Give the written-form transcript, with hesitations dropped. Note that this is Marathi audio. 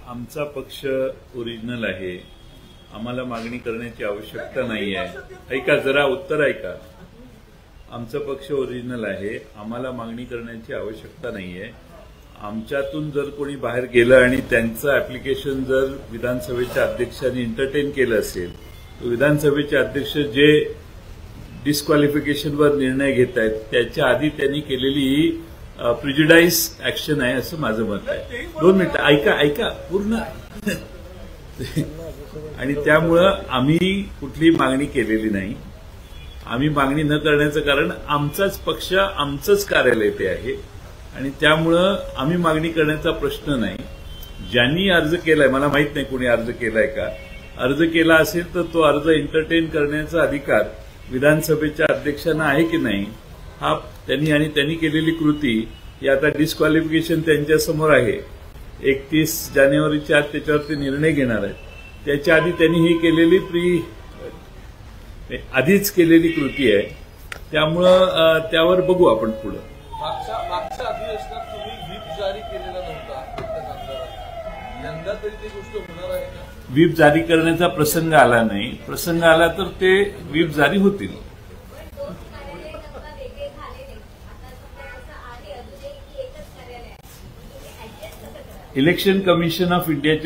आमचा पक्ष ओरिजिनल आहे. आम्हाला मागणी करण्याची आवश्यकता नाही आहे. ऐका जरा उत्तर ऐका. आमचा पक्ष ओरिजिनल आहे. आम्हाला मागणी करण्याची आवश्यकता नाही आहे. आमच्यातून जर कोणी बाहेर गेलं आणि त्यांचं ऍप्लिकेशन जर विधानसभेच्या अध्यक्षांनी एंटरटेन केलं असेल तर विधानसभेचे अध्यक्ष जे डिस्क्वालिफिकेशनवर निर्णय घेत आहेत त्याच्या आधी त्यांनी केलेली ही प्रिज्युडाइज ऍक्शन आहे असं माझं मत आहे. 2 मिनिटं ऐका पूर्ण. आणि त्यामुळं आम्ही कुठलीही मागणी केलेली नाही. आम्ही मागणी न करण्याचं कारण आमचाच पक्ष आमचंच कार्यालय ते आहे आणि त्यामुळं आम्ही मागणी करण्याचा प्रश्न नाही. ज्यांनी अर्ज केलाय मला माहित नाही कोणी अर्ज केलाय का. अर्ज केला असेल तर तो अर्ज एंटरटेन करण्याचा अधिकार विधानसभेच्या अध्यक्षांना आहे की नाही हा त्यांनी केलेली कृती ही आता डिस्क्वालिफिकेशन त्यांच्यासमोर आहे. 31 जानेवारीच्या आत त्याच्यावरती निर्णय घेणार आहेत. त्याच्या आधी त्यांनी ही केलेली आधीच केलेली कृती आहे. त्यामुळं त्यावर बघू आपण पुढे. मागच्या अधिवेशनात तुम्ही व्हीप जारी केलेला नव्हता प्रत्येक आमदारांना. यंदा तरी ती गोष्ट होणार आहे का? व्हीप जारी करण्याचा प्रसंग आला नाही. प्रसंग आला तर ते व्हीप जारी होतील. इलेक्शन कमिशन ऑफ इंडियाच्या